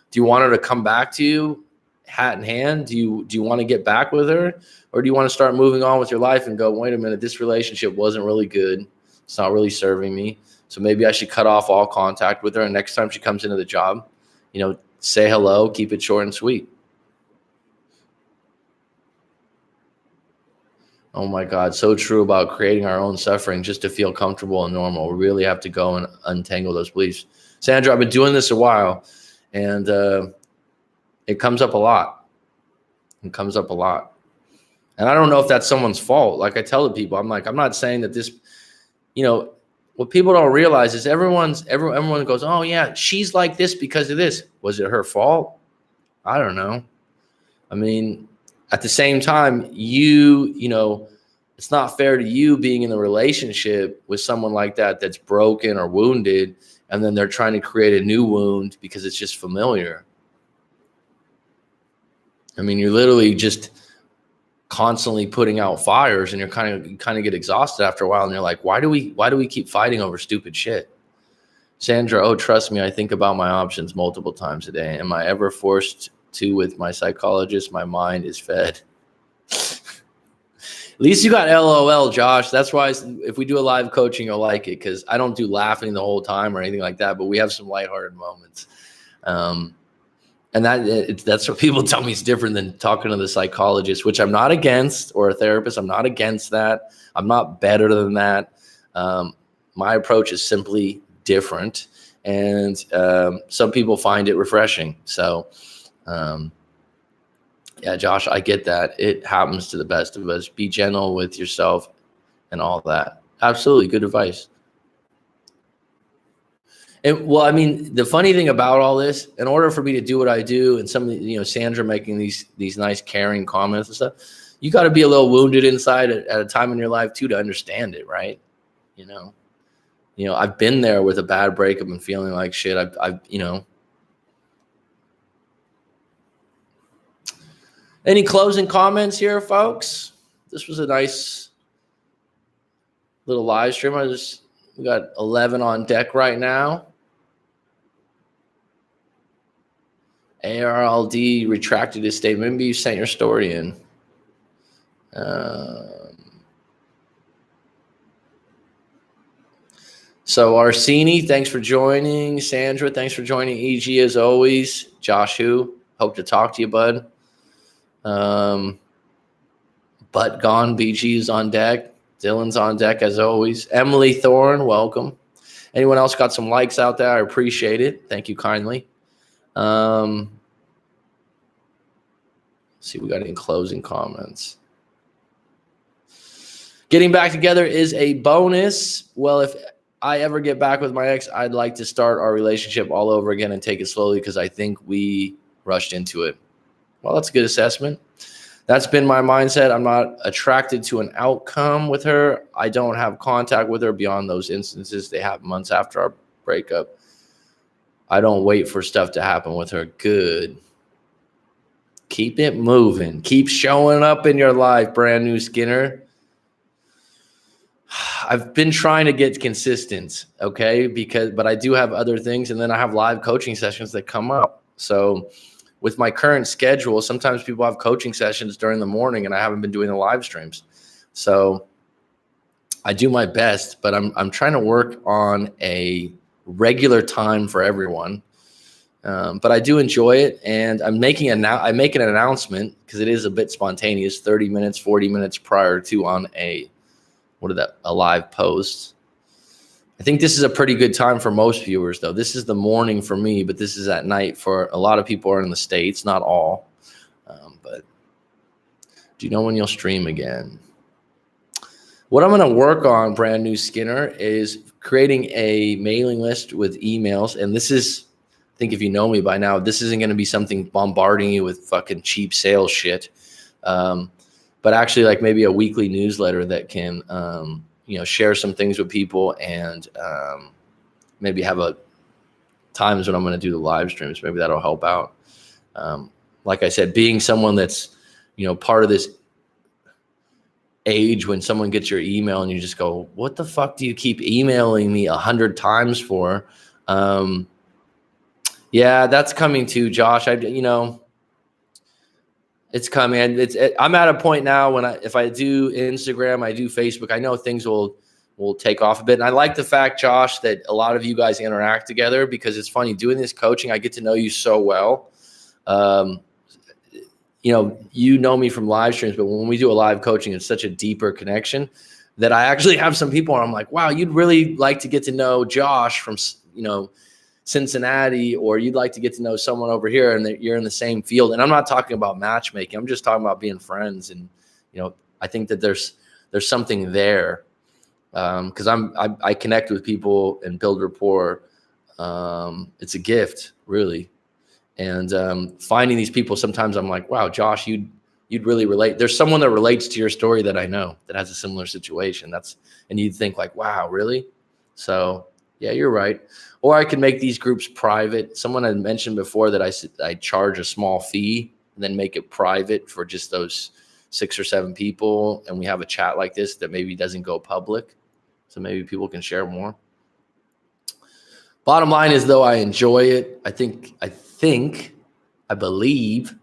[SPEAKER 1] Do you want her to come back to you, hat in hand? Do you want to get back with her? Or do you want to start moving on with your life and go, wait a minute, this relationship wasn't really good. It's not really serving me. So maybe I should cut off all contact with her. And next time she comes into the job, say hello, keep it short and sweet. Oh my God, so true about creating our own suffering just to feel comfortable and normal. We really have to go and untangle those beliefs. Sandra, I've been doing this a while, and it comes up a lot. And I don't know if that's someone's fault. Like I tell the people, I'm not saying that this, what people don't realize is everyone goes, oh yeah, she's like this because of this. Was it her fault? I don't know. I mean, at the same time, it's not fair to you being in a relationship with someone like that that's broken or wounded, and then they're trying to create a new wound because it's just familiar. I mean, you're literally just constantly putting out fires, and you kind of get exhausted after a while, and you're like, why do we keep fighting over stupid shit? Sandra, oh, trust me, I think about my options multiple times a day. Am I ever forced to with my psychologist? My mind is fed. At least you got LOL, Josh. That's why if we do a live coaching, you'll like it, because I don't do laughing the whole time or anything like that, but we have some lighthearted moments. And that's what people tell me is different than talking to the psychologist, which I'm not against, or a therapist. I'm not against that. I'm not better than that. My approach is simply different, and some people find it refreshing. So, yeah, Josh, I get that. It happens to the best of us. Be gentle with yourself and all that. Absolutely. Good advice. And well, I mean, the funny thing about all this, in order for me to do what I do, and some of Sandra making these nice, caring comments and stuff, you got to be a little wounded inside at a time in your life too to understand it, right? I've been there with a bad breakup and feeling like shit. I've Any closing comments here, folks? This was a nice little live stream. We got 11 on deck right now. ARLD retracted his statement. Maybe you sent your story in. So Arsini, thanks for joining. Sandra, thanks for joining. EG as always. Joshu, hope to talk to you, bud. But Gone BG is on deck. Dylan's on deck as always. Emily Thorne, welcome. Anyone else got some likes out there? I appreciate it. Thank you kindly. See, we got any closing comments. Getting back together is a bonus. Well, if I ever get back with my ex, I'd like to start our relationship all over again and take it slowly because I think we rushed into it. Well, that's a good assessment. That's been my mindset. I'm not attracted to an outcome with her. I don't have contact with her beyond those instances. They happen months after our breakup. I don't wait for stuff to happen with her. Good. Keep it moving. Keep showing up in your life, brand new Skinner. I've been trying to get consistent, okay? But I do have other things, and then I have live coaching sessions that come up. So with my current schedule, sometimes people have coaching sessions during the morning, and I haven't been doing the live streams. So I do my best, but I'm trying to work on a regular time for everyone. But I do enjoy it, and I'm making an announcement because it is a bit spontaneous. 30 minutes, 40 minutes prior to on a live post. I think this is a pretty good time for most viewers, though. This is the morning for me, but this is at night for a lot of people are in the States, not all. But do you know when you'll stream again? What I'm going to work on, brand new Skinner, is creating a mailing list with emails. And this is, I think if you know me by now, this isn't going to be something bombarding you with fucking cheap sales shit. But actually like maybe a weekly newsletter that can, share some things with people and maybe have times when I'm going to do the live streams. Maybe that'll help out. Like I said, being someone that's, part of this age when someone gets your email and you just go, what the fuck do you keep emailing me 100 times for? Yeah, that's coming too, Josh. It's coming. I'm at a point now when if I do Instagram, I do Facebook, I know things will take off a bit. And I like the fact, Josh, that a lot of you guys interact together because it's funny doing this coaching. I get to know you so well. You know me from live streams, but when we do a live coaching, it's such a deeper connection that I actually have some people where I'm like, wow, you'd really like to get to know Josh from, Cincinnati, or you'd like to get to know someone over here and you're in the same field. And I'm not talking about matchmaking. I'm just talking about being friends. And, I think that there's something there because I connect with people and build rapport. It's a gift, really. And finding these people, sometimes I'm like, wow, Josh, you'd really relate. There's someone that relates to your story that I know that has a similar situation. And you'd think like, wow, really? So yeah, you're right. Or I can make these groups private. Someone had mentioned before that I charge a small fee and then make it private for just those 6 or 7 people. And we have a chat like this that maybe doesn't go public. So maybe people can share more. Bottom line is, though, I enjoy it. I believe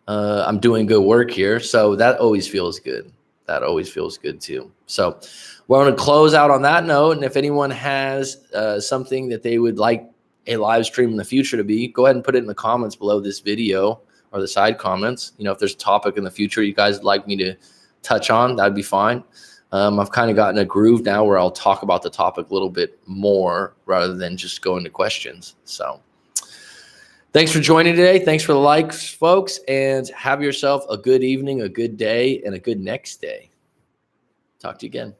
[SPEAKER 1] I'm doing good work here. So that always feels good. That always feels good too. So we're going to close out on that note. And if anyone has something that they would like a live stream in the future to be, go ahead and put it in the comments below this video or the side comments. If there's a topic in the future you guys would like me to touch on, that'd be fine. I've kind of gotten a groove now where I'll talk about the topic a little bit more rather than just go into questions. So thanks for joining today. Thanks for the likes, folks, and have yourself a good evening, a good day, and a good next day. Talk to you again.